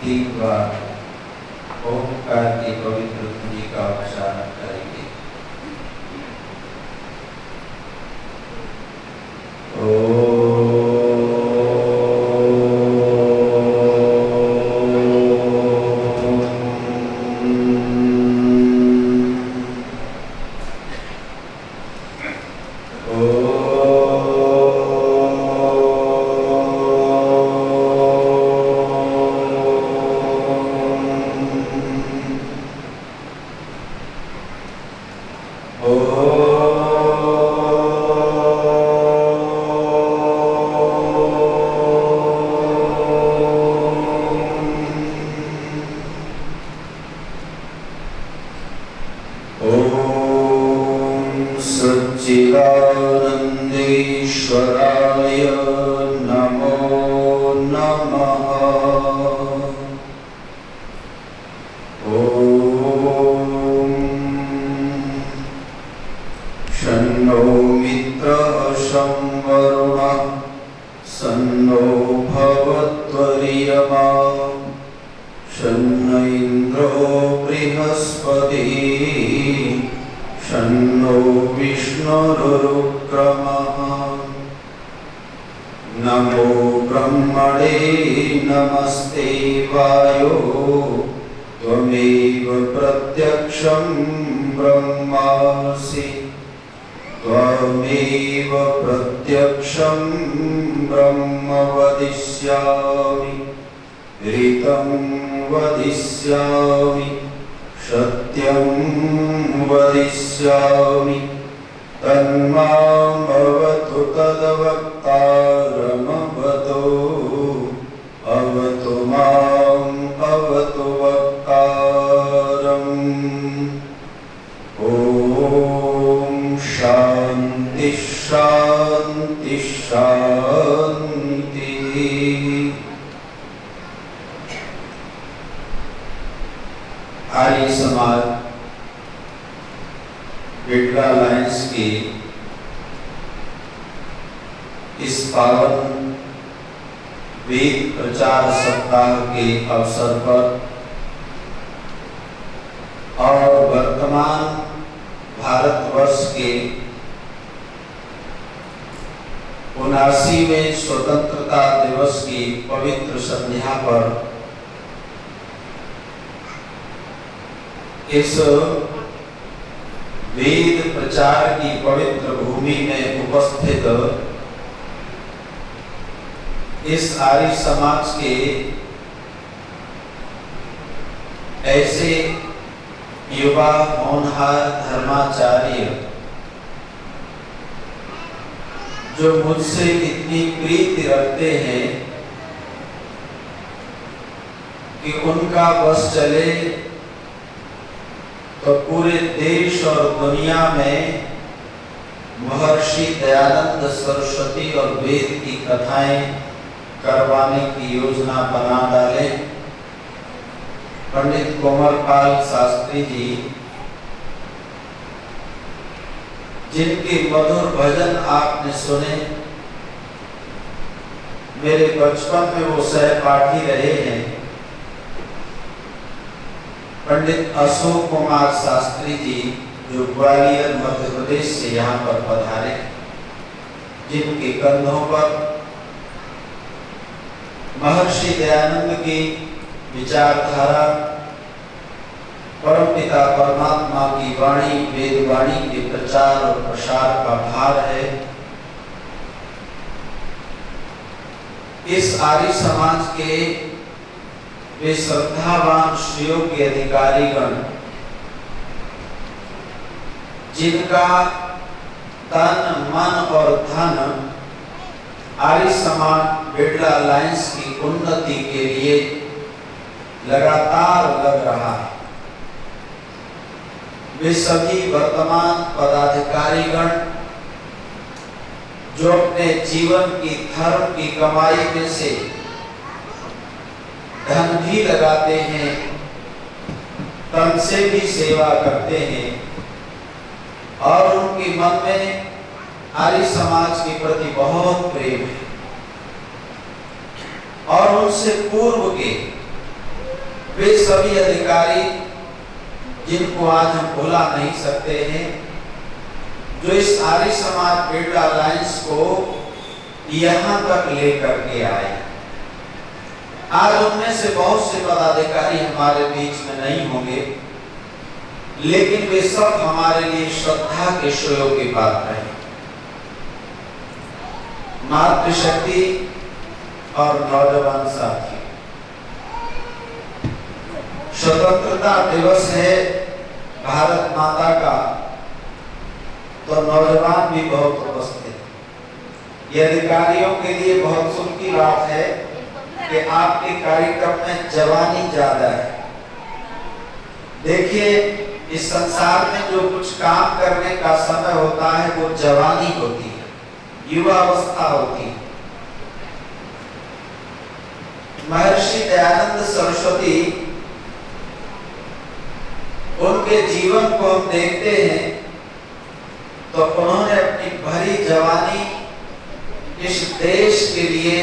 तीन बार ओंकार की पवित्र ध्वनि का उच्चारण करेंगे। सच्चिदानंदेश्वराय नमो नमः। ओम शन्नो मित्रः शं वरुणः सन्नो भवत्वरियमा शन्न इन्द्रो बृहस्पतिः शन्नो विष्णुरुक्रमः। नमो ब्रह्मणे नमस्ते वायो त्वमेव प्रत्यक्षं ब्रह्मासि त्वमेव प्रत्यक्षं ब्रह्म वदिष्यामि ऋतं वदिष्यामि सत्यं वदिष्यामि तन्मामवतु तद्वक्तारमवतो अवतु माम् अवतु वक्तारम्। ॐ शान्ति शान्ति शान्तिः। आर्य समाज बेटला अलायंस की इस पावन वेद प्रचार सप्ताह के अवसर पर और वर्तमान भारतवर्ष के 79वें स्वतंत्रता दिवस की पवित्र संध्या पर इस वेद प्रचार की पवित्र भूमि में उपस्थित इस आर्य समाज के ऐसे युवा होनहार धर्माचार्य जो मुझसे इतनी प्रीति रखते हैं कि उनका बस चले तो पूरे देश और दुनिया में महर्षि दयानंद सरस्वती और वेद की कथाएं करवाने की योजना बना डाले। पंडित कोमलपाल शास्त्री जी जिनके मधुर भजन आपने सुने, मेरे बचपन में वो सहपाठी रहे हैं। पंडित अशोक कुमार शास्त्री जी जो ग्वालियर मध्य प्रदेश से यहाँ पर पधारे, जिनके कंधों पर महर्षि दयानंद की विचारधारा, परमपिता परमात्मा की वाणी वेद वाणी के प्रचार और प्रसार का भार है। इस आर्य समाज के वे श्रद्धावान सुयोग्य अधिकारीगण जिनका तन मन और धन आर्य समाज बेटला अलायंस की उन्नति के लिए लगातार लग रहा है। वे सभी वर्तमान पदाधिकारीगण जो अपने जीवन की धर्म की कमाई में से धन भी लगाते हैं, तन से भी सेवा करते हैं और उनके मन में आर्य समाज के प्रति बहुत प्रेम है। और उनसे पूर्व के वे सभी अधिकारी जिनको आज हम भुला नहीं सकते हैं, जो इस आर्य समाज बिरला अलायंस को यहां तक लेकर के आए। आज उनमें से बहुत से पदाधिकारी हमारे बीच में नहीं होंगे, लेकिन वे सब हमारे लिए श्रद्धा के सुयोग्य पात्र हैं। मातृशक्ति और नौजवान साथी, स्वतंत्रता दिवस है भारत माता का, तो नौजवान भी बहुत उपस्थित हैं। ये अधिकारियों के लिए बहुत सुख की बात है कि आपके कार्यक्रम में जवानी ज्यादा है। देखिए, इस संसार में जो कुछ काम करने का समय होता है वो जवानी होती है, युवा अवस्था होती है। महर्षि दयानंद सरस्वती, उनके जीवन को हम देखते हैं तो उन्होंने अपनी भरी जवानी इस देश के लिए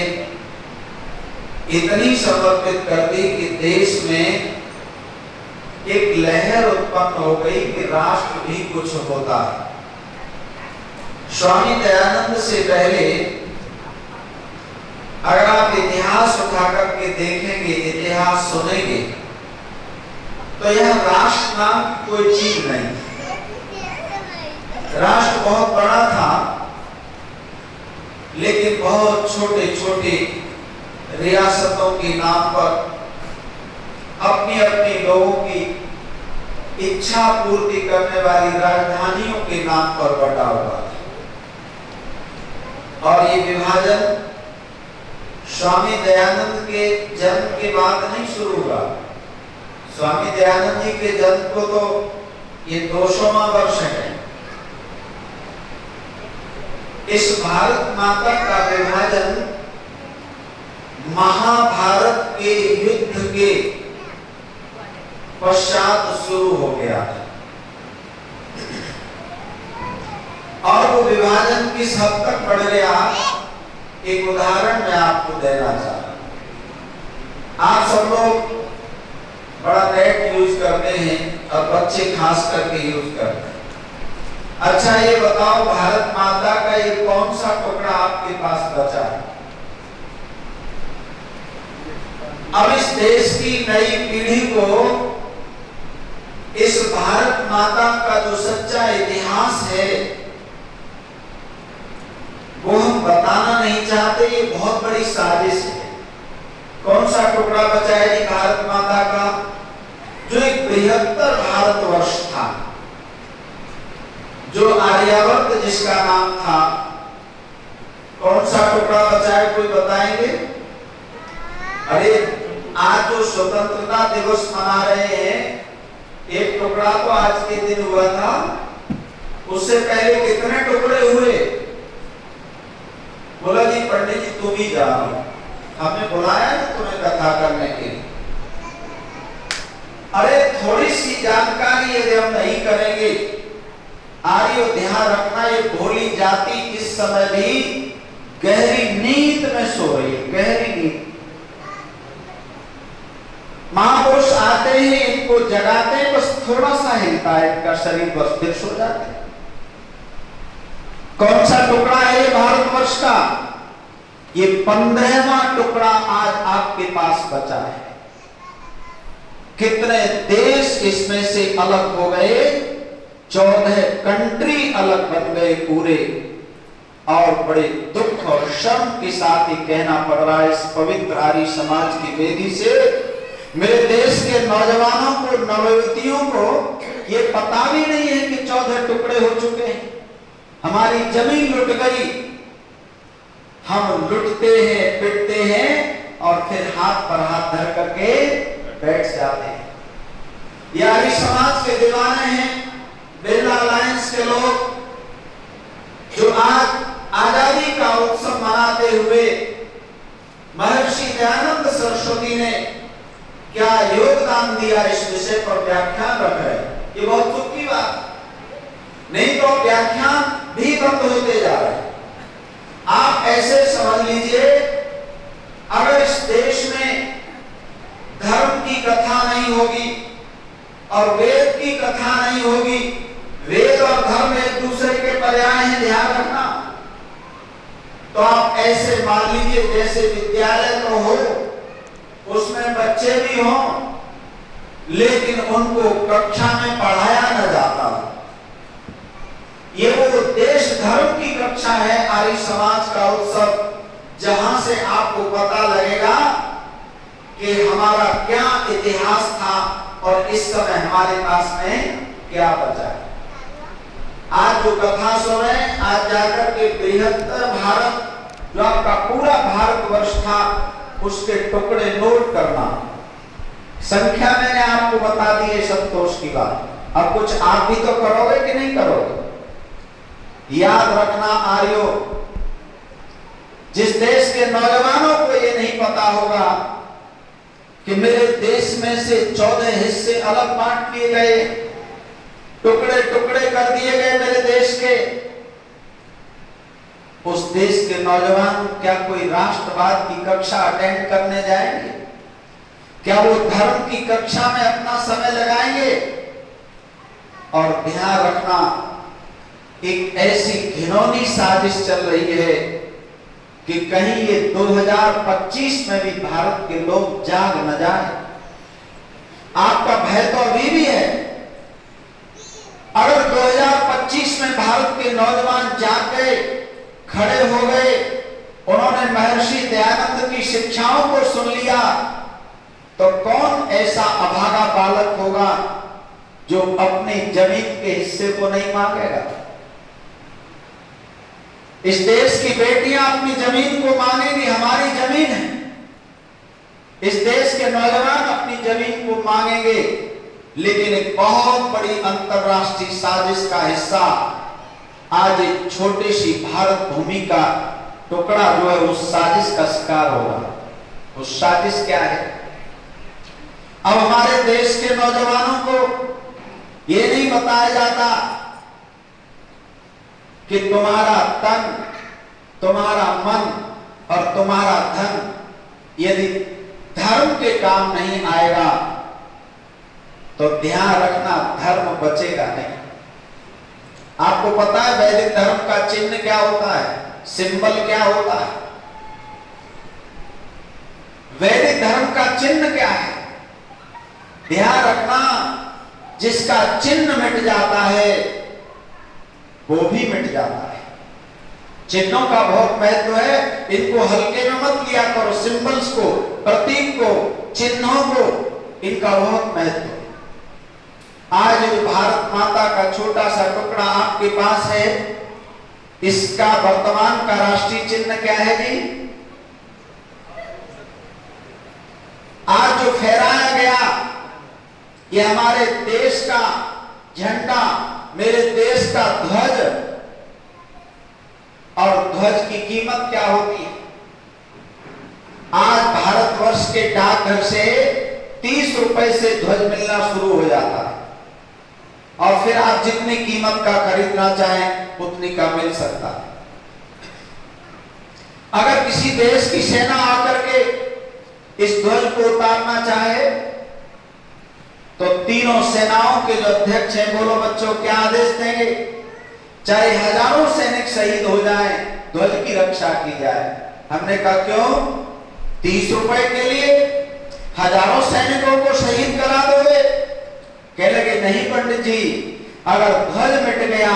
इतनी समर्पित कर दी कि देश में एक लहर उत्पन्न हो गई कि राष्ट्र भी कुछ होता है। स्वामी दयानंद से पहले अगर आप इतिहास उठाकर के देखेंगे, इतिहास सुनेंगे, तो यह राष्ट्र नाम कोई चीज नहीं। राष्ट्र बहुत बड़ा था, लेकिन बहुत छोटे छोटे रियासतों के नाम पर अपनी अपनी लोगों की इच्छा पूर्ति करने वाली राजधानियों के नाम पर बटा हुआ था। और ये विभाजन स्वामी दयानंद के जन्म के बाद नहीं शुरू हुआ। स्वामी दयानंद जी के जन्म को तो ये 200वां वर्ष है। इस भारत माता का विभाजन महाभारत के युद्ध के पश्चात शुरू हो गया था। और वो विभाजन किस हद तक बढ़ गया, एक उदाहरण मैं आपको देना चाहता हूं। आप सब लोग बड़ा नेट यूज करते हैं और बच्चे खास करके यूज करते हैं। अच्छा, ये बताओ, भारत माता का ये कौन सा टुकड़ा आपके पास बचा है? अब इस देश की नई पीढ़ी को इस भारत माता का जो सच्चा इतिहास है वो हम बताना नहीं चाहते। ये बहुत बड़ी साजिश है। कौन सा टुकड़ा बचा है जी भारत माता का? जो एक बृहत्तर भारतवर्ष था, जो आर्यावर्त जिसका नाम था, कौन सा टुकड़ा बचा है, कोई बताएंगे? अरे, आज जो स्वतंत्रता दिवस मना रहे हैं, एक टुकड़ा तो आज के दिन हुआ था, उससे पहले कितने टुकड़े हुए? बोला जी पंडित जी तुम ही जाओ, हमने बुलाया ना तुम्हें कथा करने के लिए। अरे, थोड़ी सी जानकारी यदि हम नहीं करेंगे, आर्यों ध्यान रखना, ये भोली जाति इस समय भी गहरी नींद में सो रही है, गहरी नींद। महापुरुष आते हैं, इनको जगाते हैं, बस थोड़ा सा हिलता है इनका शरीर, बस फिर सो जाते हैं। कौन सा टुकड़ा है ये भारतवर्ष का? ये 15वां टुकड़ा आज आपके पास बचा है। कितने देश इसमें से अलग हो गए, 14 कंट्री अलग बन गए पूरे। और बड़े दुख और शर्म के साथ ही कहना पड़ रहा है इस पवित्र आर्य समाज की वेदी से, मेरे देश के नौजवानों को, नवयुवतियों को ये पता भी नहीं है कि 14 टुकड़े हो चुके हैं। हमारी जमीन लुट गई, हम लुटते हैं, पिटते हैं और फिर हाथ पर हाथ धर करके बैठ जाते हैं। ये आर्य समाज के दीवाने हैं, बिरला अलायंस के लोग, जो आज आजादी का उत्सव मनाते हुए महर्षि दयानंद सरस्वती ने क्या योगदान दिया इस विषय पर व्याख्यान रख रहे हैं। ये बहुत दुख की बात, नहीं तो व्याख्यान भी बंद होते जा रहे हैं। आप ऐसे समझ लीजिए, अगर इस देश में धर्म की कथा नहीं होगी और वेद की कथा नहीं होगी। वेद और धर्म एक दूसरे के पर्याय हैं, ध्यान रखना। तो आप ऐसे मान लीजिए जैसे विद्यालय तो हो, उसमें बच्चे भी हों, लेकिन उनको कक्षा में पढ़ाया न जाता हो। ये वो देश धर्म की कक्षा है आर्य समाज का उत्सव, जहां से आपको पता लगेगा कि हमारा क्या इतिहास था और इस समय हमारे पास में क्या बचा है। आज जो कथा सुने, आज जाकर के बृहत्तर भारत जो आपका पूरा भारतवर्ष था, उसके टुकड़े नोट करना। संख्या मैंने आपको बता दी है संतोष की बात। अब कुछ आप भी तो करोगे कि नहीं करोगे? याद रखना आर्यो, जिस देश के नौजवानों को ये नहीं पता होगा कि मेरे देश में से 14 हिस्से अलग बांट लिए गए, टुकड़े टुकड़े कर दिए गए मेरे देश के, उस देश के नौजवान क्या कोई राष्ट्रवाद की कक्षा अटेंड करने जाएंगे? क्या वो धर्म की कक्षा में अपना समय लगाएंगे? और ध्यान रखना, एक ऐसी घिनौनी साजिश चल रही है कि कहीं ये 2025 में भी भारत के लोग जाग न जाए। आपका भय तो अभी भी है। अगर 2025 में भारत के नौजवान जाग गए, खड़े हो गए, उन्होंने महर्षि दयानंद की शिक्षाओं को सुन लिया, तो कौन ऐसा अभागा बालक होगा जो अपनी जमीन के हिस्से को नहीं मांगेगा? इस देश की बेटियां अपनी जमीन को मांगेंगी, हमारी जमीन है। इस देश के नौजवान अपनी जमीन को मांगेंगे, लेकिन एक बहुत बड़ी अंतरराष्ट्रीय साजिश का हिस्सा आज एक छोटी सी भारत भूमि का टुकड़ा जो है उस साजिश का शिकार होगा। उस साजिश क्या है? अब हमारे देश के नौजवानों को ये नहीं बताया जाता कि तुम्हारा तन, तुम्हारा मन और तुम्हारा धन यदि धर्म के काम नहीं आएगा तो ध्यान रखना धर्म बचेगा नहीं। आपको पता है वैदिक धर्म का चिन्ह क्या होता है, सिंबल क्या होता है? वैदिक धर्म का चिन्ह क्या है? ध्यान रखना, जिसका चिन्ह मिट जाता है वो भी मिट जाता है। चिन्हों का बहुत महत्व है, इनको हल्के में मत लिया करो। सिंबल्स को, प्रतीक को, चिन्हों को, इनका बहुत महत्व है। आज भारत माता का छोटा सा टुकड़ा आपके पास है, इसका वर्तमान का राष्ट्रीय चिन्ह क्या है जी? आज जो फहराया गया ये हमारे देश का झंडा, मेरे देश का ध्वज, और ध्वज की कीमत क्या होती है? आज भारतवर्ष के डाकघर से 30 रुपए से ध्वज मिलना शुरू हो जाता है, और फिर आप जितनी कीमत का खरीदना चाहें उतनी का मिल सकता है। अगर किसी देश की सेना आकर के इस ध्वज को उतारना चाहे तो तीनों सेनाओं के जो अध्यक्ष हैं, बोलो बच्चों, क्या आदेश देंगे? चाहे हजारों सैनिक शहीद हो जाएं, ध्वज की रक्षा की जाए। हमने कहा क्यों? 30 रुपए के लिए हजारों सैनिकों को शहीद करा दोगे? कह लगे नहीं पंडित जी, अगर ध्वज मिट गया,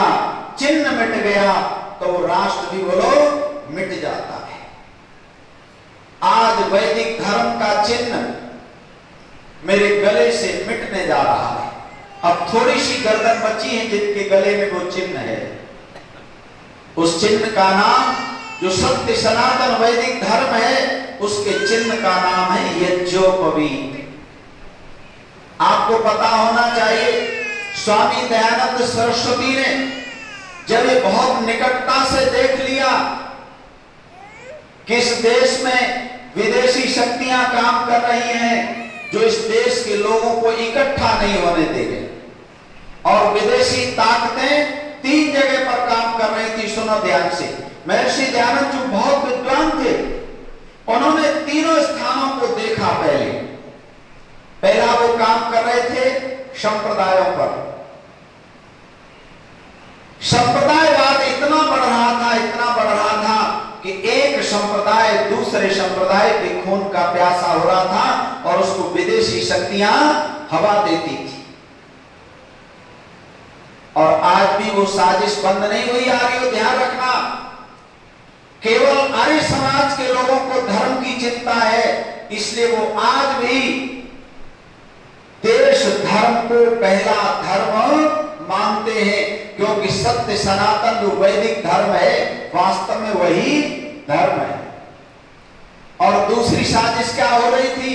चिन्ह मिट गया, तो राष्ट्र भी बोलो मिट जाता है। आज वैदिक धर्म का चिन्ह मेरे गले से मिटने जा रहा है। अब थोड़ी सी गर्दन बची है जिनके गले में वो चिन्ह है। उस चिन्ह का नाम, जो सत्य सनातन वैदिक धर्म है, उसके चिन्ह का नाम है यज्ञोपवीत। आपको पता होना चाहिए, स्वामी दयानंद सरस्वती ने जब ये बहुत निकटता से देख लिया कि इस देश में विदेशी शक्तियां काम कर रही हैं जो इस देश के लोगों को इकट्ठा नहीं होने देंगे, और विदेशी ताकतें 3 जगह पर काम कर रही थी। सुनो ध्यान से, महर्षि दयानंद जो बहुत विद्वान थे, उन्होंने तीनों स्थानों को देखा। पहले पहला वो काम कर रहे थे संप्रदायों पर। संप्रदायवाद इतना बढ़ रहा था, इतना बढ़ रहा था कि एक संप्रदाय दूसरे संप्रदाय के खून का प्यासा हो रहा था और उसको विदेशी शक्तियां हवा देती थी। और आज भी वो साजिश बंद नहीं हुई आ रही हो, ध्यान रखना। केवल आर्य समाज के लोगों को धर्म की चिंता है, इसलिए वो आज भी देश धर्म को पहला धर्म मानते हैं, क्योंकि सत्य सनातन जो वैदिक धर्म है वास्तव में वही धर्म है। और दूसरी साजिश क्या हो रही थी?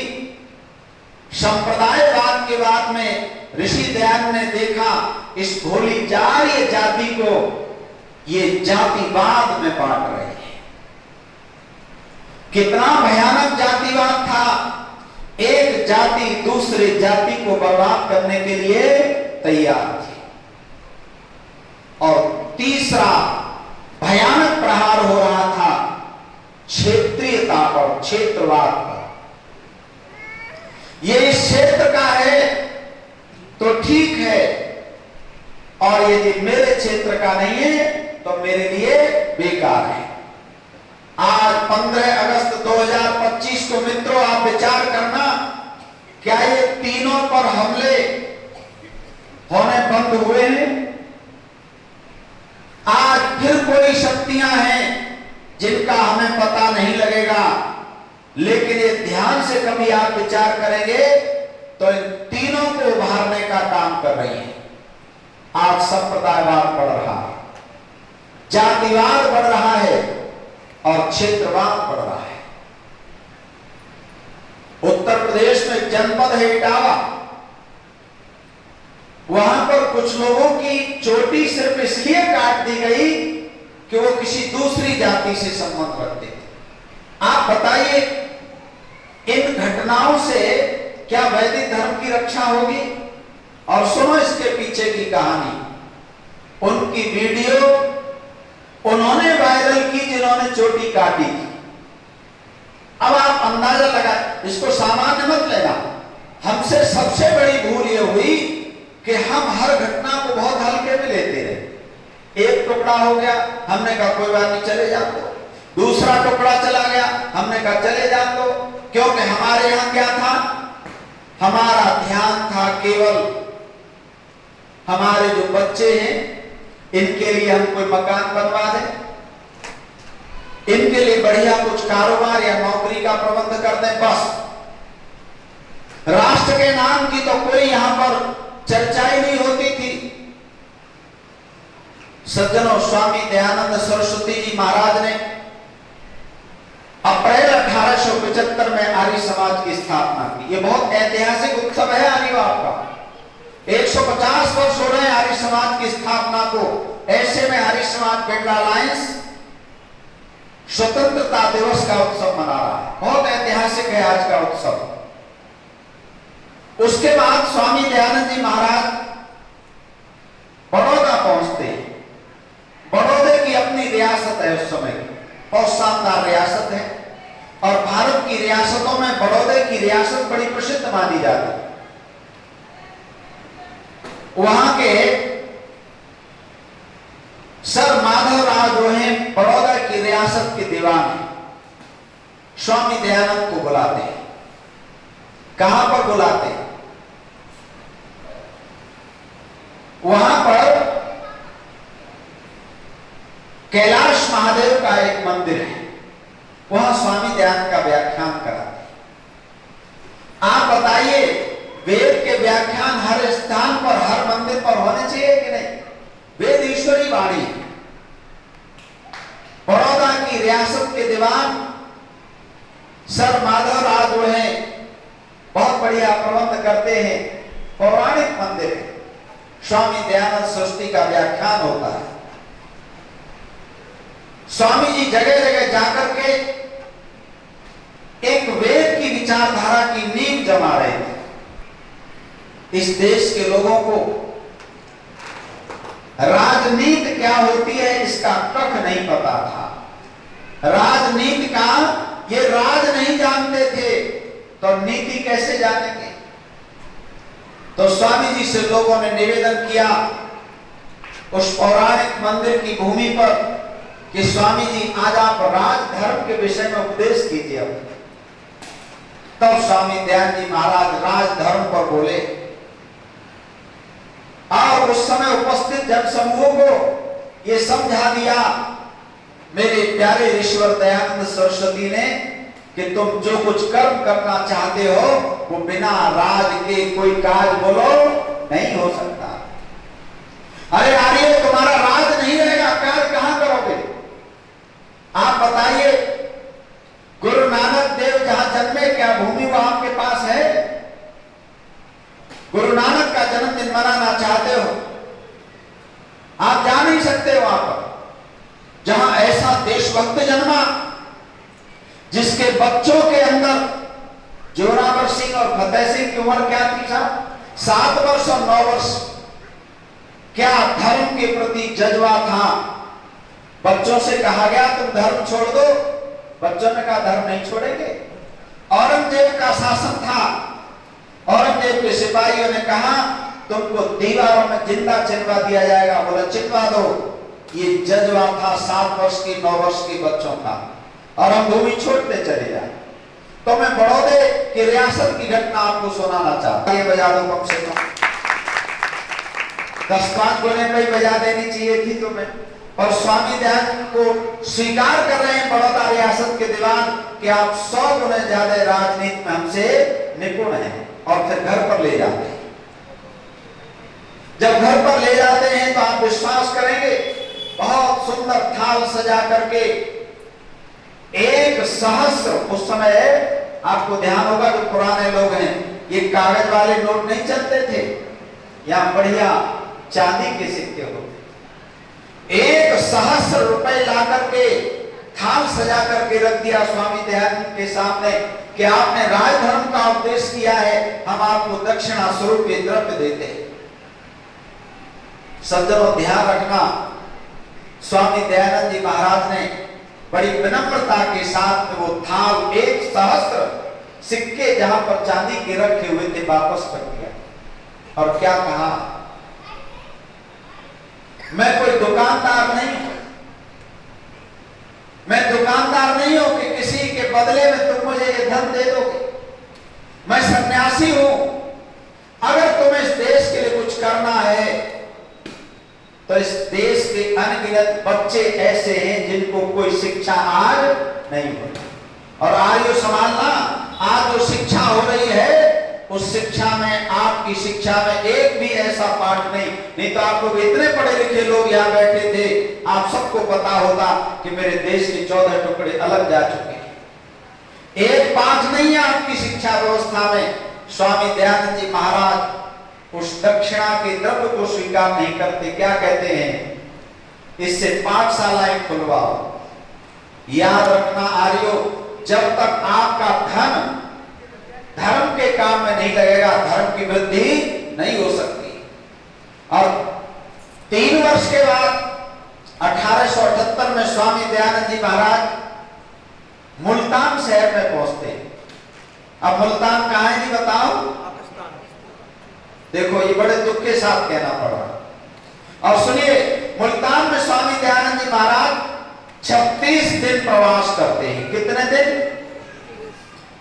संप्रदायवाद के बाद में ऋषि दयानंद ने देखा इस भोली जातीय जाति को ये जातिवाद में बांट रहे हैं। कितना भयानक जातिवाद था। एक जाति दूसरे जाति को बर्बाद करने के लिए तैयार थी। और तीसरा भयानक प्रहार हो रहा था क्षेत्रीयता पर, क्षेत्रवाद पर। ये इस क्षेत्र का है तो ठीक है, और यदि मेरे क्षेत्र का नहीं है तो मेरे लिए बेकार है। आज 15 अगस्त 2025 को मित्रों आप विचार करना, क्या ये तीनों पर हमले होने बंद हुए हैं? आज फिर कोई शक्तियां हैं जिनका हमें पता नहीं लगेगा, लेकिन ये ध्यान से कभी आप विचार करेंगे तो इन तीनों को उभारने का काम कर रही है। आज संप्रदायवाद बढ़ रहा है, जातिवाद बढ़ रहा है और क्षेत्रवाद बढ़ रहा है। उत्तर प्रदेश में जनपद है इटावा, वहां पर कुछ लोगों की चोटी सिर्फ इसलिए काट दी गई कि वो किसी दूसरी जाति से संबंध रखते थे। आप बताइए इन घटनाओं से क्या वैदिक धर्म की रक्षा होगी? और सुनो इसके पीछे की कहानी। उनकी वीडियो उन्होंने वायरल की जिन्होंने चोटी काटी थी। अब आप अंदाजा लगा, इसको सामान्य मत लेना। हमसे सबसे बड़ी भूल यह हुई कि हम हर घटना को बहुत हल्के में लेते रहे। एक टुकड़ा हो गया, हमने कहा कोई बात नहीं, चले जाओ। दूसरा टुकड़ा चला गया, हमने कहा चले जाओ, क्योंकि हमारे यहां क्या था? हमारा ध्यान था केवल हमारे जो बच्चे हैं इनके लिए हम कोई मकान बनवा दें, इनके लिए बढ़िया कुछ कारोबार या नौकरी का प्रबंध कर दें, बस। राष्ट्र के नाम की तो कोई यहां पर चर्चा ही नहीं होती थी। सज्जनों, स्वामी दयानंद सरस्वती जी महाराज ने अप्रैल 1875 में आर्य समाज की स्थापना की। यह बहुत ऐतिहासिक उत्सव है आर्यवाद का। 150 वर्ष हो रहे हैं आर्य समाज की स्थापना को। ऐसे में आर्य समाज बिरला अलायंस स्वतंत्रता दिवस का उत्सव मना रहा है। बहुत ऐतिहासिक है आज का उत्सव। उसके बाद स्वामी दयानंद जी महाराज बड़ौदा पहुंचते हैं। बड़ौदे की अपनी रियासत है, उस समय बहुत शानदार रियासत है, और भारत की रियासतों में बड़ौदे की रियासत बड़ी प्रसिद्ध मानी जाती है। वहां के सर माधव राव जो हैं बड़ौदा की रियासत के दीवान हैं, स्वामी दयानंद को बुलाते हैं। कहां पर बुलाते हैं? वहां पर कैलाश महादेव का एक मंदिर है, वहां स्वामी दयानंद का व्याख्यान कराते हैं। आप बताइए, वेद के व्याख्यान हर स्थान पर, हर मंदिर पर होने चाहिए कि नहीं? वेद ईश्वरी वाणी है। बड़ौदा की रियासत के दीवान सर माधव राव जो है बहुत बढ़िया प्रबंध करते हैं। पौराणिक मंदिर है, स्वामी दयानंद सरस्वती का व्याख्यान होता है। स्वामी जी जगह जगह जाकर के एक वेद की विचारधारा की नींव जमा रहे थे। इस देश के लोगों को राजनीति क्या होती है इसका कख नहीं पता था। राजनीति का ये राज नहीं जानते थे, तो नीति कैसे जानेंगे? तो स्वामी जी से लोगों ने निवेदन किया उस पौराणिक मंदिर की भूमि पर कि स्वामी जी आज आप राजधर्म के विषय में उपदेश कीजिए। तब स्वामी दयानंद जी महाराज राजधर्म पर बोले और उस समय उपस्थित जनसमूह को ये समझा दिया मेरे प्यारे ईश्वर दयानंद सरस्वती ने कि तुम जो कुछ कर्म करना चाहते हो वो बिना राज के कोई काज बोलो नहीं हो सकता। अरे आर्य तुम्हारा राज नहीं रहेगा, कार्य कहां करोगे? आप बताइए, गुरु नानक देव जहां जन्मे क्या भूमि वो आपके पास है? गुरु नानक का जन्मदिन मनाना चाहते हो, आप जा नहीं सकते वहां पर जहां ऐसा देशभक्त जन्मा जिसके बच्चों के अंदर जोरावर सिंह और फतेह सिंह की उम्र क्या थी साहब? 7 वर्ष और 9 वर्ष। क्या धर्म के प्रति जज्बा था। बच्चों से कहा गया तुम धर्म छोड़ दो, बच्चों ने कहा धर्म नहीं छोड़ेंगे। औरंगजेब का शासन था, औरंगजेब के सिपाहियों ने कहा तुमको दीवारों में जिंदा चिनवा दिया जाएगा, बोला चिनवा दो। ये जज्बा था 7 वर्ष की 9 वर्ष के बच्चों का, और हम भूमि छोड़ते चले जाए। तो मैं बड़ौदे की रियासत की घटना आपको सुनाना चाहता हूं। ये बजा दो कम से कम 10-5 गुने पे बजा देनी चाहिए थी तुम्हें। और स्वामी दयानंद को स्वीकार कर रहे हैं बड़ौदा रियासत के दीवान कि आप 100 गुने ज्यादा राजनीति में हमसे निपुण हैं, और फिर घर पर ले जाते हैं। जब घर पर ले जाते हैं तो आप विश्वास करेंगे बहुत सुंदर थाल सजा करके 1 सहस्र, उस समय आपको ध्यान होगा जो पुराने लोग हैं ये कागज वाले नोट नहीं चलते थे, या बढ़िया चांदी के सिक्के होते। 1 सहस्र रुपए ला करके थाल सजा करके रख दिया स्वामी दयानंद के सामने कि आपने राजधर्म का उपदेश किया है, हम आपको दक्षिणा स्वरूप के द्रव्य देते हैं। सज्जनों ध्यान रखना, स्वामी दयानंद जी महाराज ने बड़ी विनम्रता के साथ वो थाल 1 सहस्र सिक्के जहां पर चांदी के रखे हुए थे वापस कर दिया, और क्या कहा, मैं कोई दुकानदार नहीं हूं, मैं दुकानदार नहीं हूं कि किसी के बदले में तुम मुझे ये धन दे दोगे। मैं सन्यासी हूं, अगर तुम्हें इस देश के लिए कुछ करना है तो इस देश के अनगिनत बच्चे ऐसे हैं जिनको कोई शिक्षा आज नहीं हो, और आज जो संभालना, आज जो शिक्षा हो रही है उस शिक्षा में, आपकी शिक्षा में एक भी ऐसा पाठ नहीं तो आप लोग इतने पढ़े लिखे लोग यहाँ बैठे थे, आप सबको पता होता कि मेरे देश के 14 टुकड़े अलग जा चुके हैं। एक पाठ नहीं है आपकी शिक्षा व्यवस्था में। स्वामी दयानंद जी महाराज उस दक्षिणा के द्रव्य को स्वीकार नहीं करते, क्या कहते हैं, इससे पाठशालाएं खुलवाओ। याद रखना आर्यो, जब तक आपका धन धर्म के काम में नहीं लगेगा धर्म की वृद्धि नहीं हो सकती। और 3 वर्ष के बाद 1878 में स्वामी दयानंद जी महाराज मुल्तान शहर में पहुंचते हैं। अब मुल्तान कहां है जी बताओ? देखो ये बड़े दुख के साथ कहना पड़ रहा। और सुनिए, मुल्तान में स्वामी दयानंद जी महाराज 36 दिन प्रवास करते हैं। कितने दिन?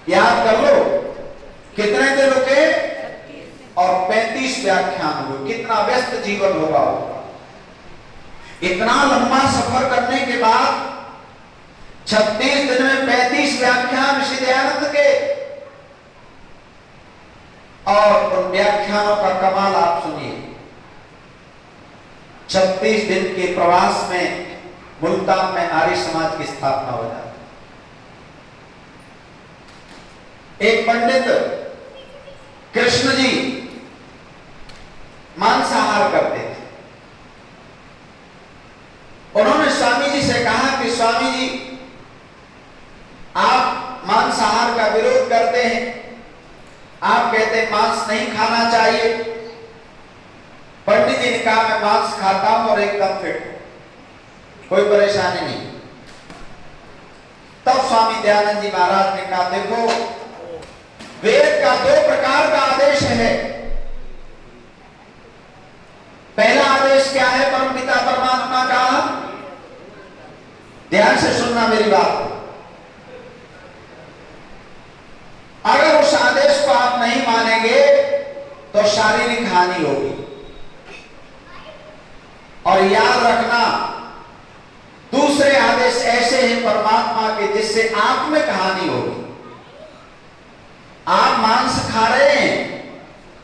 याद कर लो, कितने दिन रुके? और 35 व्याख्यान हुए। कितना व्यस्त जीवन होगा। इतना लंबा सफर करने के बाद 36 दिन में 35 व्याख्यान श्री दयानंद के, और उन व्याख्यानों का कमाल आप सुनिए। 36 दिन के प्रवास में मुल्तान में आर्य समाज की स्थापना हो जाती। एक पंडित कृष्ण जी मांसाहार करते थे। उन्होंने स्वामी जी से कहा कि स्वामी जी आप मांसाहार का विरोध करते हैं, आप कहते हैं मांस नहीं खाना चाहिए। पंडित जी ने कहा मैं मांस खाता हूं और एकदम फिट हूं, कोई परेशानी नहीं। तब स्वामी दयानंद जी महाराज ने कहा देखो, वेद का 2 प्रकार का आदेश है, पहला आदेश क्या है परमपिता परमात्मा का? ध्यान से सुनना मेरी बात। अगर उस आदेश को आप नहीं मानेंगे तो शारीरिक हानि होगी। और याद रखना, दूसरे आदेश ऐसे हैं परमात्मा के जिससे आत्मिक हानि होगी। आप मांस खा रहे हैं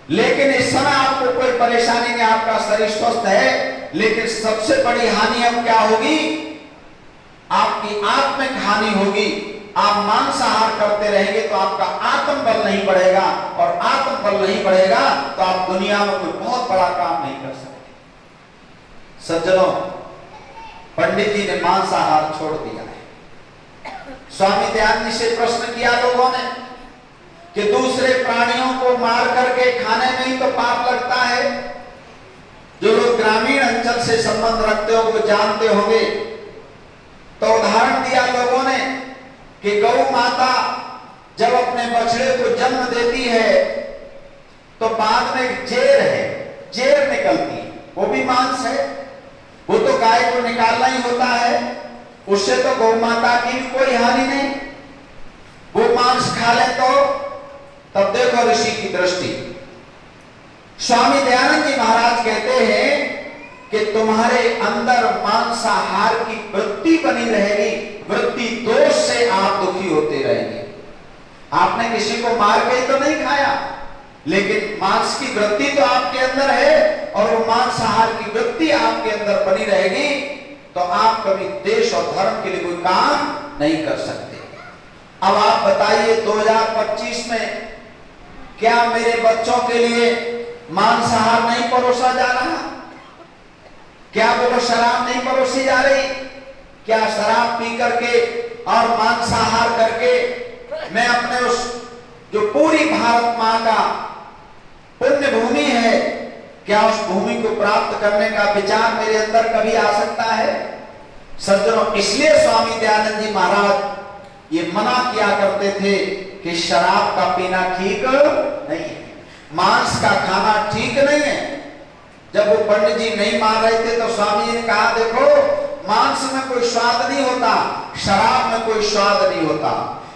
लेकिन इस समय आपको कोई परेशानी नहीं, आपका शरीर स्वस्थ है, लेकिन सबसे बड़ी हानि अब क्या होगी? आपकी आत्मिक हानि होगी। आप मांसाहार करते रहेंगे तो आपका आत्म बल नहीं बढ़ेगा, और आत्म बल नहीं बढ़ेगा तो आप दुनिया में कोई बहुत बड़ा काम नहीं कर सकते। सज्जनों, पंडित जी ने मांसाहार छोड़ दिया है। स्वामी दयानंद जी से प्रश्न किया लोगों ने कि दूसरे प्राणियों को मार करके खाने में ही तो पाप लगता है। जो लोग ग्रामीण अंचल से संबंध रखते हो वो जानते होंगे। तो उदाहरण दिया लोगों ने कि गौ माता जब अपने बछड़े को जन्म देती है तो बाद में जेर है, जेर निकलती है, वो भी मांस है। वो तो गाय को निकालना ही होता है, उससे तो गौ माता की भी कोई हानि नहीं। वो मांस खा ले तो तब देखो ऋषि की दृष्टि। स्वामी दयानंद जी महाराज कहते हैं कि तुम्हारे अंदर मांसाहार की वृत्ति बनी रहेगी, वृत्ति दोष से आप दुखी होते रहेंगे। आपने किसी को मार के तो नहीं खाया, लेकिन मांस की वृत्ति तो आपके अंदर है, और वो मांसाहार की वृत्ति आपके अंदर बनी रहेगी तो आप कभी देश और धर्म के लिए कोई काम नहीं कर सकते। अब आप बताइए 2025 में क्या मेरे बच्चों के लिए मांसाहार नहीं परोसा जा रहा? क्या बोलो शराब नहीं परोसी जा रही? क्या शराब पी करके और मांसाहार करके मैं अपने उस जो पूरी भारत मां का पुण्य भूमि है, क्या उस भूमि को प्राप्त करने का विचार मेरे अंदर कभी आ सकता है? सज्जनों, इसलिए स्वामी दयानंद जी महाराज ये मना किया करते थे कि शराब का पीना ठीक नहीं है, मांस का खाना ठीक नहीं है। जब वो पंडित जी नहीं मान रहे थे तो स्वामी जी ने कहा देखो, मांस में कोई स्वाद नहीं होता, शराब में कोई स्वाद नहीं होता।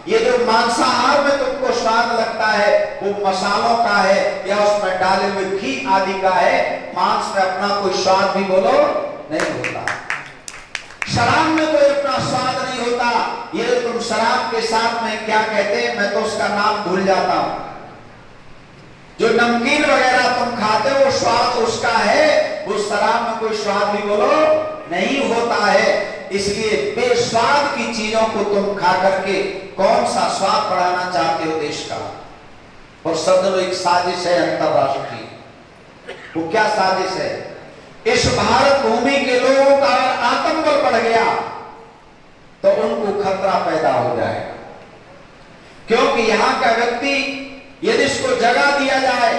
ये जो मांसाहार में तुमको स्वाद लगता है वो मसालों का है या उसमें डाले हुए घी आदि का है, मांस में अपना कोई स्वाद भी बोलो नहीं होता। शराब में कोई अपना स्वाद नहीं होता। ये तुम शराब के साथ में क्या कहते हैं, मैं तो उसका नाम भूल जाता हूं। जो नमकीन वगैरह तुम खाते हो वो स्वाद उसका है, वो शराब में कोई स्वाद भी बोलो नहीं होता है। इसलिए बेस्वाद की चीजों को तुम खा करके कौन सा स्वाद बढ़ाना चाहते हो देश का? और सदनों, एक साजिश है अंतरराष्ट्रीय। वो क्या साजिश है? इस भारत भूमि के लोगों का आत्मबल बढ़ गया तो उनको खतरा पैदा हो जाएगा, क्योंकि यहां का व्यक्ति यदि इसको जगह दिया जाए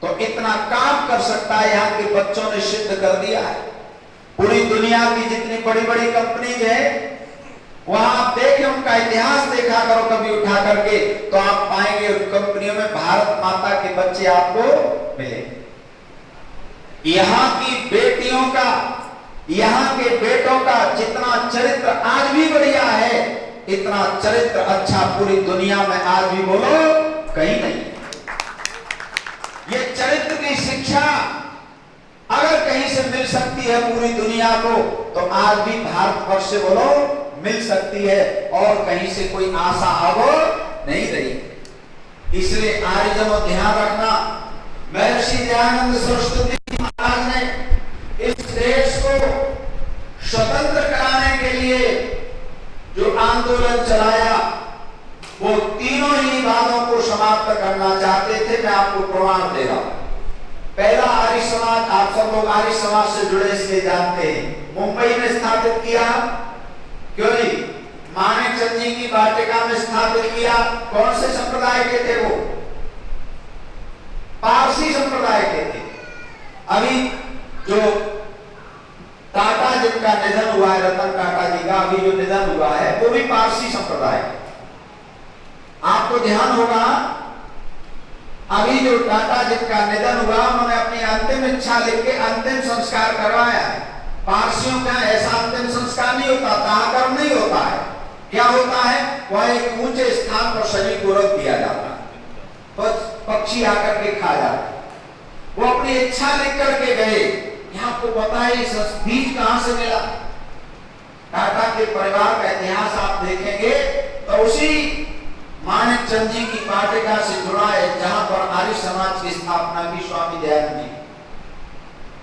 तो इतना काम कर सकता है। यहां के बच्चों ने सिद्ध कर दिया है। पूरी दुनिया की जितनी बड़ी बड़ी कंपनीज है वहां आप देखें, उनका इतिहास देखा करो कभी उठा करके, तो आप पाएंगे उन कंपनियों में भारत माता के बच्चे आपको मिलेंगे। यहाँ की बेटियों का, यहाँ के बेटों का जितना चरित्र आज भी बढ़िया है, इतना चरित्र अच्छा पूरी दुनिया में आज भी बोलो कहीं नहीं। ये चरित्र की शिक्षा अगर कहीं से मिल सकती है पूरी दुनिया को तो आज भी भारतवर्ष से बोलो मिल सकती है, और कहीं से कोई आशा अब नहीं रही। इसलिए आर्यजनों ध्यान रखना, महर्षि दयानंद सरस्वती महाराज ने इस देश को स्वतंत्र कराने के लिए जो आंदोलन चलाया वो तीनों ही वादों को समाप्त करना चाहते थे। मैं आपको प्रमाण दे रहा हूं। पहला आर्य समाज, आप सब लोग आर्य समाज से जुड़े इसलिए जानते हैं, मुंबई में स्थापित किया। क्यों जी? मानेकचंद जी की वाटिका में स्थापित किया। कौन से संप्रदाय के थे वो? पारसी संप्रदाय के थे। अभी जो टाटा जिनका निधन हुआ है, रतन टाटा जी का अभी जो निधन हुआ है वो भी पारसी संप्रदाय। आपको ध्यान होगा अभी जो टाटा जिनका निधन हुआ, उन्होंने अपनी अंतिम इच्छा लिख के अंतिम संस्कार करवाया है। पारसियों का ऐसा अंतिम संस्कार नहीं होता, दाहकर्म नहीं होता है। क्या होता है, वह एक ऊंचे स्थान पर शरीर को रख दिया जाता है, पक्षी आकर के खा जाते हैं। वो अपनी इच्छा लिख करके गए। यहाँ आपको पता है इस बीज कहां से मिला? टाटा के परिवार का इतिहास आप देखेंगे तो उसी माणिक चंद जी की पाटिका से जुड़ा है, जहां पर आर्य समाज की स्थापना की स्वामी दयानंद जी।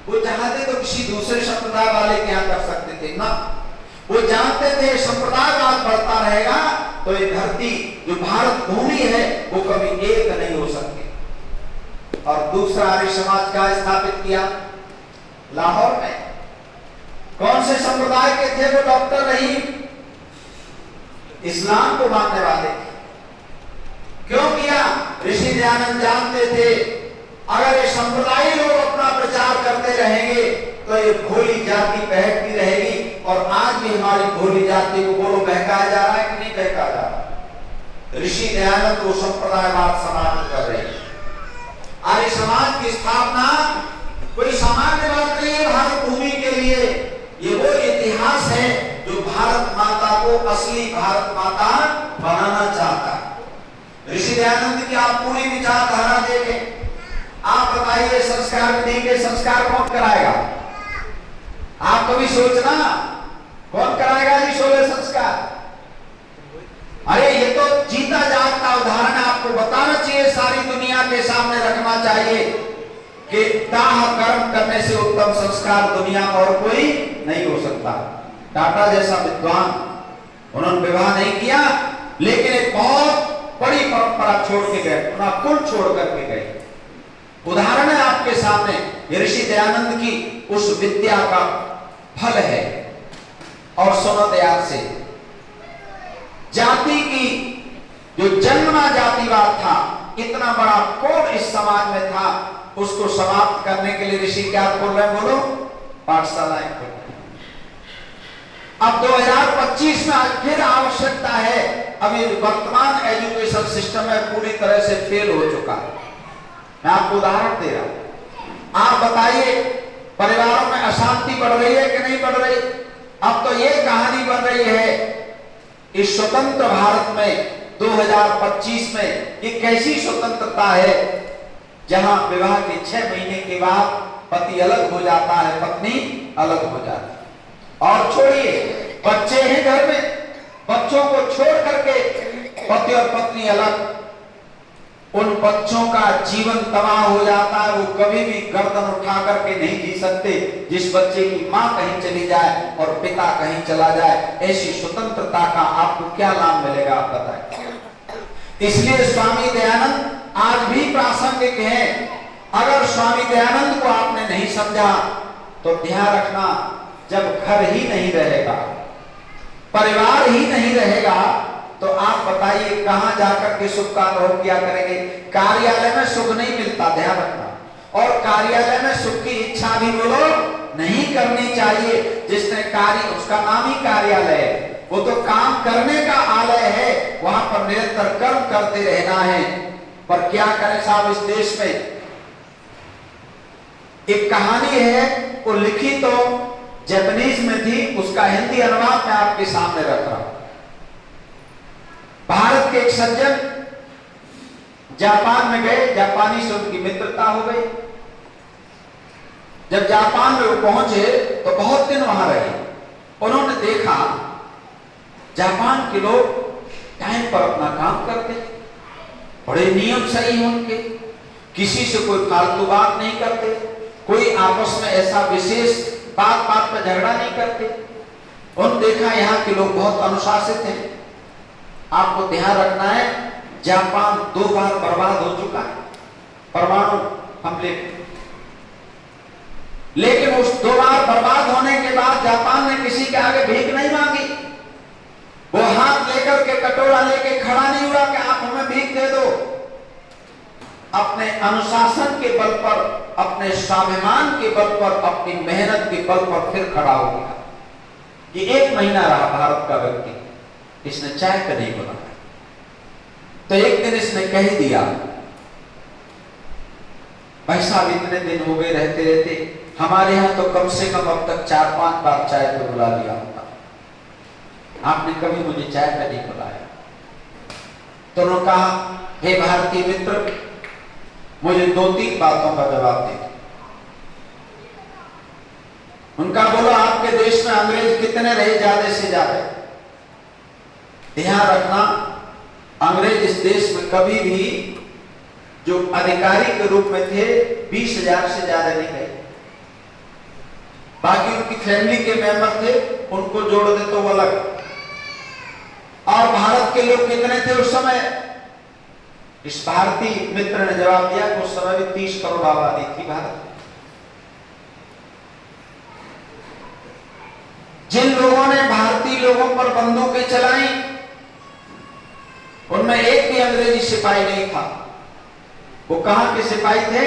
वो चाहते तो किसी दूसरे संप्रदाय वाले के यहाँ कर सकते थे ना, वो जानते थे संप्रदायवाद बढ़ता रहेगा तो ये धरती जो भारत भूमि है वो कभी एक नहीं हो सकती। और दूसरा आर्य समाज का स्थापित किया लाहौर में। कौन से संप्रदाय के थे वो? डॉक्टर रहीम, इस्लाम को मानने वाले थे। क्यों किया? ऋषि दयानंद जानते थे अगर ये संप्रदायी लोग अपना प्रचार करते रहेंगे तो ये भोली जाति बहकती रहेगी। और आज भी हमारी भोली जाति को बोलो बहकाया जा रहा है कि नहीं बहकाया जा रहा? ऋषि दयानंद वो संप्रदायवाद समाप्त कर रहे हैं। आर्य समाज की स्थापना कोई सामान्य बात नहीं है भारत भूमि के लिए। ये वो इतिहास है जो भारत माता को असली भारत माता बनाना चाहता है। ऋषि दयानंद की आप पूरी विचारधारा देखें। आप बताइए संस्कार विधि के संस्कार कौन कराएगा? आप कभी सोचना कौन कराएगा ये 16 संस्कार? अरे ये तो जीता जागता उदाहरण आपको बताना चाहिए, सारी दुनिया के सामने रखना चाहिए कि दाह कर्म करने से उत्तम संस्कार दुनिया में और कोई नहीं हो सकता। टाटा जैसा विद्वान, उन्होंने विवाह नहीं किया लेकिन एक बहुत बड़ी परंपरा छोड़ के गए, अपना कुल छोड़ करके गए। उदाहरण है आपके सामने ऋषि दयानंद की उस विद्या का फल है। और सुनो ध्यान से, जाति की जो जन्मना जातिवाद था, इतना बड़ा कोड इस समाज में था, उसको समाप्त करने के लिए ऋषि क्या खोल रहे हैं? बोलो, पाठशालाएं खोल रहे हैं। अब 2025 में आज फिर आवश्यकता है। अभी वर्तमान एजुकेशन सिस्टम है पूरी तरह से फेल हो चुका है। मैं आपको उदाहरण दे रहा हूं। आप बताइए परिवारों में अशांति बढ़ रही है कि नहीं बढ़ रही? अब तो ये कहानी बन रही है इस स्वतंत्र भारत में 2025 में ये कैसी स्वतंत्रता है जहां विवाह के 6 महीने के बाद पति अलग हो जाता है, पत्नी अलग हो जाती है। और छोड़िए, बच्चे हैं घर में, बच्चों को छोड़ करके पति और पत्नी अलग, उन बच्चों का जीवन तबाह हो जाता है। वो कभी भी गर्दन उठा करके नहीं जी सकते। जिस बच्चे की माँ कहीं चली जाए और पिता कहीं चला जाए, ऐसी स्वतंत्रता का आपको क्या लाभ मिलेगा? आप बताएं। इसलिए स्वामी दयानंद आज भी प्रासंगिक है। अगर स्वामी दयानंद को आपने नहीं समझा तो ध्यान रखना, जब घर ही नहीं रहेगा, परिवार ही नहीं रहेगा, तो आप बताइए कहां जाकर के सुख का अनुभव किया करेंगे? कार्यालय में सुख नहीं मिलता, ध्यान रखना। और कार्यालय में सुख की इच्छा भी बोलो नहीं करनी चाहिए। जिसने कार्य, उसका नाम ही कार्यालय है, वो तो काम करने का आलय है, वहां पर निरंतर कर्म करते रहना है। पर क्या करें साहब, इस देश में एक कहानी है, वो लिखी तो जापानीज में थी, उसका हिंदी अनुवाद मैं आपके सामने रख रहा हूं। भारत के एक सज्जन जापान में गए, जापानी से उनकी मित्रता हो गई। जब जापान में वो पहुंचे तो बहुत दिन वहां रहे। उन्होंने देखा जापान के लोग टाइम पर अपना काम करते, बड़े नियम सही हैं उनके, किसी से कोई फालतू बात नहीं करते, कोई आपस में ऐसा विशेष बात पर झगड़ा नहीं करते। उन्होंने देखा यहाँ के लोग बहुत अनुशासित हैं। आपको ध्यान रखना है, जापान 2 बार बर्बाद हो चुका है परमाणु हमले में, लेकिन उस 2 बार बर्बाद होने के बाद जापान ने किसी के आगे भीख नहीं मांगी। वो हाथ लेकर के कटोरा लेके खड़ा नहीं हुआ कि आप हमें भीख दे दो। अपने अनुशासन के बल पर, अपने स्वाभिमान के बल पर, अपनी मेहनत के बल पर फिर खड़ा हो गया। ये 1 महीना रहा भारत का व्यक्ति, इसने चाय का नहीं बनाया। तो एक दिन इसने कह दिया भाई साहब इतने दिन हो गए रहते रहते, हमारे यहाँ तो कम से कम अब तक 4-5 बार चाय पे बुला लिया होता, आपने कभी मुझे चाय पे नहीं बुलाया। तो उन्होंने कहा, हे भारतीय मित्र, मुझे 2-3 बातों का जवाब दे। उनका बोलो, आपके देश में अंग्रेज कितने रहे ज्यादा से ज्यादा? ध्यान रखना, अंग्रेज इस देश में कभी भी जो अधिकारी के रूप में थे 20,000 से ज्यादा नहीं गए। बाकी उनकी फैमिली के मेंबर थे, उनको जोड़ दे तो वो अलग। और भारत के लोग कितने थे उस समय? इस भारतीय मित्र ने जवाब दिया कि उस समय भी 30 करोड़ आबादी थी भारत। जिन लोगों ने भारतीय लोगों पर बंदूकें चलाई, उनमें एक भी अंग्रेजी सिपाही नहीं था। वो कहां के सिपाही थे?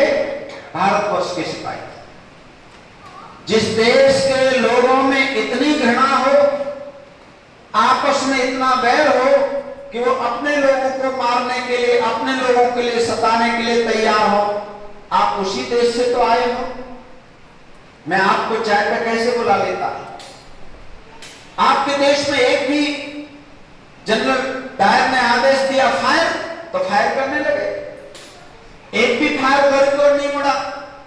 भारतवर्ष के सिपाही थे। जिस देश के लोगों में इतनी घृणा हो, आपस में इतना बैर हो कि वो अपने लोगों को मारने के लिए, अपने लोगों के लिए सताने के लिए तैयार हो, आप उसी देश से तो आए हो। मैं आपको चाय पे कैसे बुला लेता? आपके देश में एक भी जनरल डायर ने आदेश दिया फायर, तो फायर करने लगे। एक भी फायर कॉरिडोर नहीं मुड़ा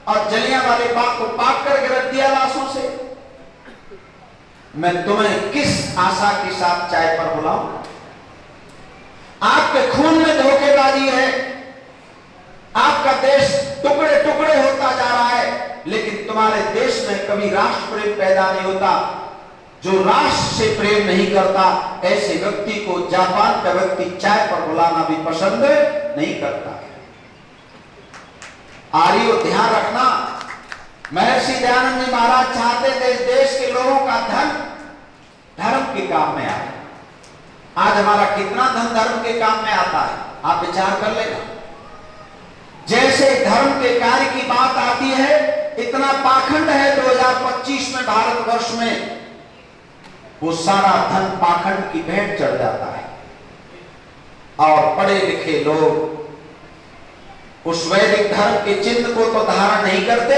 और जलियांवाले बाग को पाक करके रख दिया लाशों से। मैं तुम्हें किस आशा के साथ चाय पर बुलाऊं? आपके खून में धोखेबाजी है। आपका देश टुकड़े टुकड़े होता जा रहा है, लेकिन तुम्हारे देश में कभी राष्ट्र प्रेम पैदा नहीं होता। जो राष्ट्र से प्रेम नहीं करता, ऐसे व्यक्ति को जापान का व्यक्ति चाय पर बुलाना भी पसंद नहीं करता। आर्यों, ध्यान रखना, महर्षि दयानंद जी महाराज चाहते थे देश के लोगों का धन धर्म के काम में आए। आज हमारा कितना धन धर्म के काम में आता है, आप विचार कर लेना। जैसे धर्म के कार्य की बात आती है, इतना पाखंड है 2025 में भारतवर्ष में, वो सारा धन पाखंड की भेंट चढ़ जाता है। और पढ़े लिखे लोग उस वैदिक धर्म के चिन्ह को तो धारण नहीं करते,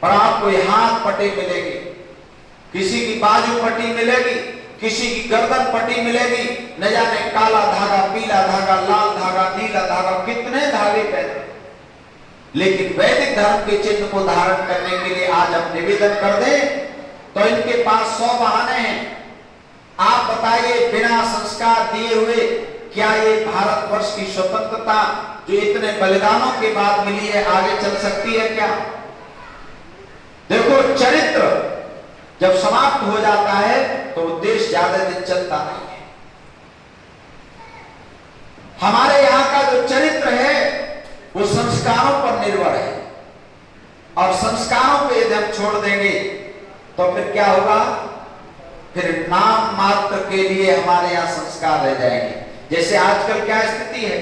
पर आपको ये हाथ पट्टी मिलेगी, किसी की बाजू पट्टी मिलेगी, किसी की गर्दन पट्टी मिलेगी, न जाने काला धागा, पीला धागा, लाल धागा, नीला धागा, कितने धागे पहने। लेकिन वैदिक धर्म के चिन्ह को धारण करने के लिए आज हम निवेदन कर दें तो इनके पास 100 बहाने हैं। आप बताइए, बिना संस्कार दिए हुए क्या ये भारतवर्ष की स्वतंत्रता जो इतने बलिदानों के बाद मिली है, आगे चल सकती है क्या? देखो, चरित्र जब समाप्त हो जाता है तो वो देश ज्यादा दिन चलता नहीं है। हमारे यहाँ का जो चरित्र है वो संस्कारों पर निर्भर है, और संस्कारों पे यदि हम छोड़ देंगे तो फिर क्या होगा? फिर नाम मात्र के लिए हमारे यहाँ संस्कार रह जाएंगे। जैसे आजकल क्या स्थिति है,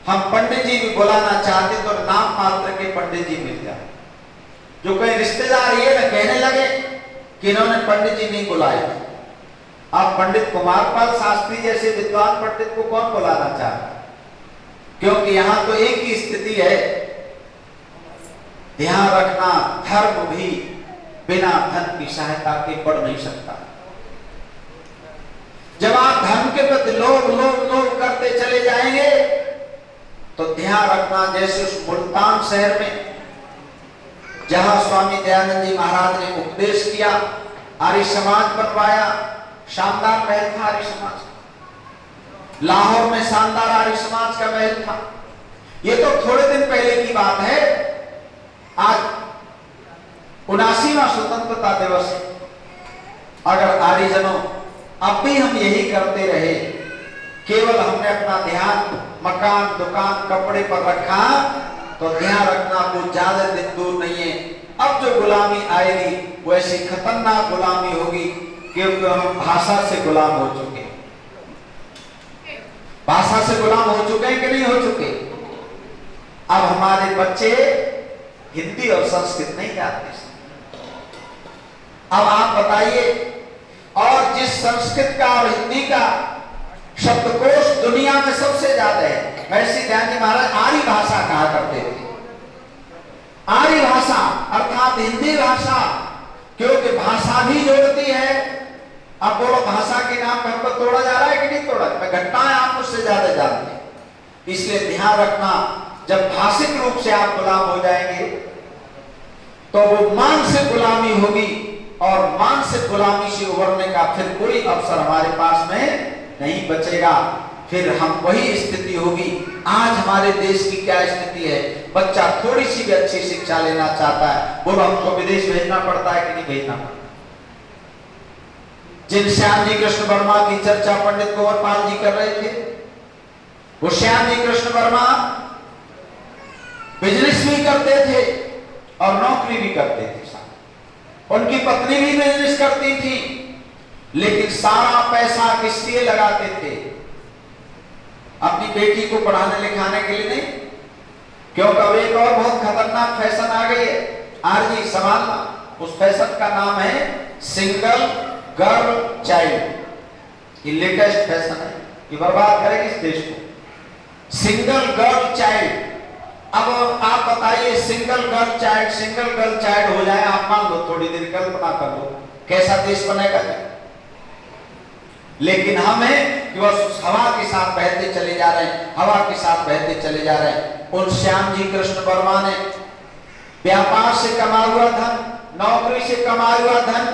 हम पंडित जी भी बुलाना चाहते तो नाम मात्र के पंडित जी मिल जाए। जो कई रिश्तेदार ये न कहने लगे कि इन्होंने पंडित जी नहीं बुलाए। आप पंडित कुमारपाल शास्त्री जैसे विद्वान पंडित को कौन बुलाना चाहता? क्योंकि यहां तो एक ही स्थिति है। ध्यान रखना, धर्म भी बिना धन की सहायता के बढ़ नहीं सकता। जब आप धर्म के प्रति लोभ लोभ लोभ करते चले जाएंगे तो ध्यान रखना, जैसे उस मुल्तान शहर में जहां स्वामी दयानंद जी महाराज ने उपदेश किया, आर्य समाज बनवाया, शानदार महल था आर्य समाज। लाहौर में शानदार आर्य समाज का महल था। ये तो थोड़े दिन पहले की बात है। आज 79वां स्वतंत्रता दिवस है। अगर आर्यजनों अब भी हम यही करते रहे, केवल हमने अपना ध्यान मकान, दुकान, कपड़े पर रखा, तो ध्यान रखना वो ज्यादा दिन दूर नहीं है। अब जो गुलामी आएगी वो ऐसी खतरनाक गुलामी होगी, क्योंकि हम भाषा से गुलाम हो चुके हैं। भाषा से गुलाम हो चुके हैं कि नहीं हो चुके? अब हमारे बच्चे हिंदी और संस्कृत नहीं जानते। अब आप बताइए, और जिस संस्कृत का और हिंदी का शब्दकोश दुनिया में सबसे ज्यादा है। महर्षि ध्यान जी महाराज आर्य भाषा कहा करते थे। आर्य भाषा अर्थात हिंदी भाषा, क्योंकि भाषा भी जोड़ती है। अब बोलो भाषा के नाम पर हमको तोड़ा जा रहा है कि नहीं तोड़ा? मैं घटनाएं आप मुझसे ज्यादा जानते हैं, इसलिए ध्यान रखना, जब भाषिक रूप से आप गुलाम हो जाएंगे तो वो मानसिक गुलामी होगी, और मानसिक गुलामी से उभरने का फिर कोई अवसर हमारे पास में नहीं बचेगा। फिर हम वही स्थिति होगी। आज हमारे देश की क्या स्थिति है? बच्चा थोड़ी सी भी अच्छी शिक्षा लेना चाहता है, बोलो हमको विदेश भेजना पड़ता है कि नहीं भेजना पड़ता? जिन श्याम जी कृष्ण वर्मा की चर्चा पंडित कुंवरपाल जी कर रहे थे, वो श्याम जी कृष्ण वर्मा बिजनेस भी करते थे और नौकरी भी करते थे। उनकी पत्नी भी बिजनेस करती थी, लेकिन सारा पैसा किस लिए लगाते थे? अपनी बेटी को पढ़ाने लिखाने के लिए नहीं, क्योंकि अब एक और बहुत खतरनाक फैशन आ गई है। आरजी संभालना, उस फैशन का नाम है सिंगल गर्ल चाइल्ड। ये लेटेस्ट फैशन है, ये बर्बाद करेगी इस देश को। Single girl child. अब आप बताइए, सिंगल गर्ल चाइल्ड हो जाए, आप मान लो, थोड़ी देर कल्पना कर लो, कैसा देश बनेगा? लेकिन हमें कि बस हवा के साथ बहते चले जा रहे हैं, हवा के साथ बहते चले जा रहे हैं। उन श्याम जी कृष्ण वर्मा ने व्यापार से कमा हुआ धन, नौकरी से कमा हुआ धन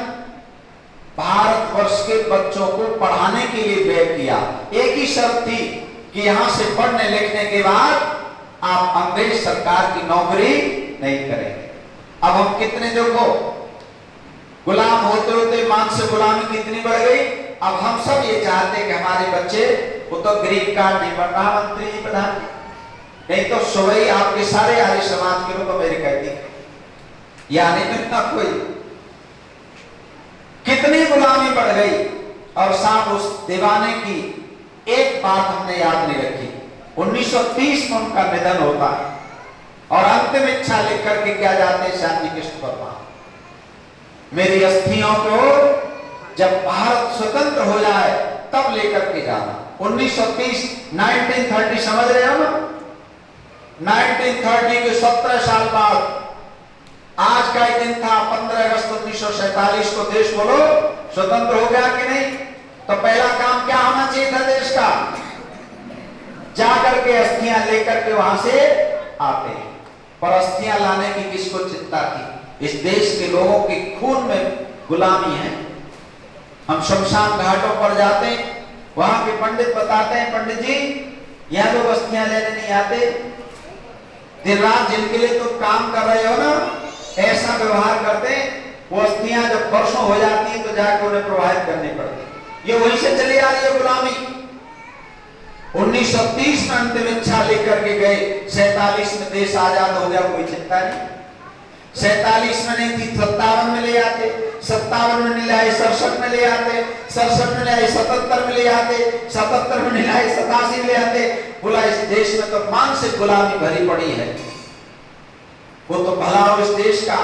भारतवर्ष के बच्चों को पढ़ाने के लिए व्यय किया। एक ही शर्त थी कि यहां से पढ़ने लिखने के बाद आप अंग्रेज सरकार की नौकरी नहीं करेंगे। अब हम कितने देखो गुलाम होते होते मानसिक गुलामी कितनी बढ़ गई। अब हम सब ये चाहते हैं कि हमारे बच्चे, वो तो ग्रीन कार्ड नहीं बन रहा, मंत्री जी, प्रधान, नहीं तो सुबह आपके सारे आर्य समाज के लोग अमेरिका दी, या नहीं मिलता कोई। कितनी गुलामी बढ़ गई। और साहब उस दीवाने की एक बात हमने याद नहीं रखी। 1930 में उनका निधन होता है और अंतिम इच्छा लिख करके क्या जाते हैं श्याम जी कृष्ण वर्मा, मेरी अस्थियों को जब भारत स्वतंत्र हो जाए तब लेकर के जाना। 1930 1930 समझ रहे हो ना? 1930 के 17 साल बाद आज का ही दिन था 15 अगस्त 1947 को देश बोलो स्वतंत्र हो गया कि नहीं? तो पहला काम क्या होना चाहिए था देश का? जाकर के अस्थियां लेकर के वहां से आते हैं। पर अस्थियां लाने की किसको चिंता थी? इस देश के लोगों के खून में गुलामी है। हम शमशान घाटों पर जाते हैं, वहां के पंडित बताते हैं, पंडित जी यहाँ लोग अस्थियां लेने नहीं आते, दिन रात जिनके लिए तुम काम कर रहे हो ना, ऐसा व्यवहार करते हैं, वो अस्थियां जब वर्षों हो जाती है तो जाकर उन्हें प्रवाहित करनी पड़ती। ये वहीं से चली आ रही है गुलामी। 1930 में अंतिम इच्छा लेकर के गए, 47 में देश आजाद हो गया, कोई चिंता नहीं। 47 में नहीं थी, 57 में ले आते, 57 में नहीं लाए 67 में ले आते, 67 में ले आए 77 में ले आते, 77 में नहीं लाए 87 में ले आते। बोला इस देश में तो मानसिक गुलामी भरी पड़ी है। वो तो भला हो इस देश का।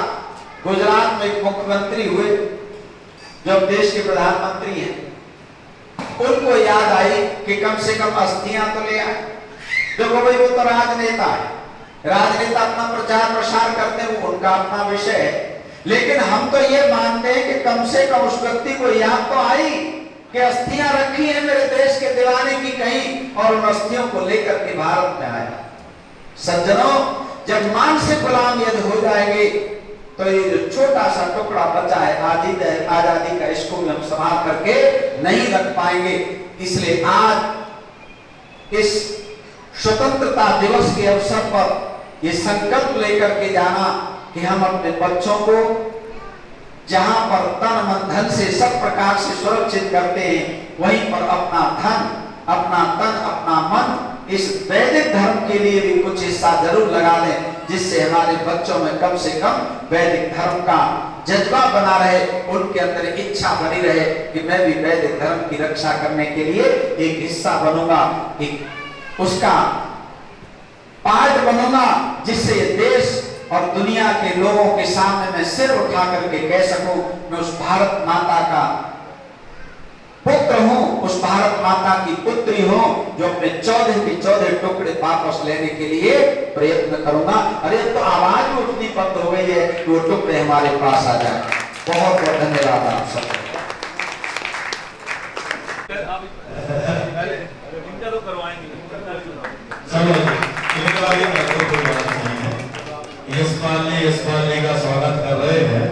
गुजरात में एक मुख्यमंत्री हुए जो देश के प्रधानमंत्री हैं, उनको याद आई कि कम से कम अस्थियां तो ले आए। देखो भाई, वो तो राजनेता है, राजनेता अपना प्रचार प्रसार करते हैं, वो उनका अपना विषय है। लेकिन हम तो ये मानते हैं कि कम से कम उस व्यक्ति को याद तो आई कि अस्थियां रखी हैं मेरे देश के दीवाने की कहीं, और उन अस्थियों को लेकर के भारत में आया। सज्जनों, जब मानसिक गुलाम यदि हो जाएंगे तो ये जो छोटा सा टुकड़ा बचा है आजादी का, इसको भी हम संभाल करके नहीं रख पाएंगे। इसलिए आज इस स्वतंत्रता दिवस के अवसर पर ये संकल्प लेकर के जाना कि हम अपने बच्चों को जहां पर तन मन धन से सब प्रकार से सुरक्षित करते हैं, वहीं पर अपना धन, अपना तन, अपना मन इस वैदिक धर्म के लिए भी कुछ हिस्सा जरूर लगा लें, जिससे हमारे बच्चों में कम से कम वैदिक धर्म का जज्बा बना रहे, उनके अंदर इच्छा बनी रहे कि मैं भी वैदिक धर्म की रक्षा करने के लिए एक हिस्सा बनूंगा, एक उसका पार्ट बनूंगा, जिससे देश और दुनिया के लोगों के सामने मैं सिर उठा करके कह सकूं मैं उस भारत माता का पुत्र हूं, उस भारत माता की पुत्री हूं जो अपने 14 के 14 टुकड़े वापस लेने के लिए प्रयत्न करूंगा। अरे तो आवाज उठनी बंद हो गई है कि वो टुकड़े हमारे पास आ जाए। बहुत बहुत धन्यवाद आप सबको। तो करवाएंगे यशपाल जी का स्वागत कर रहे हैं।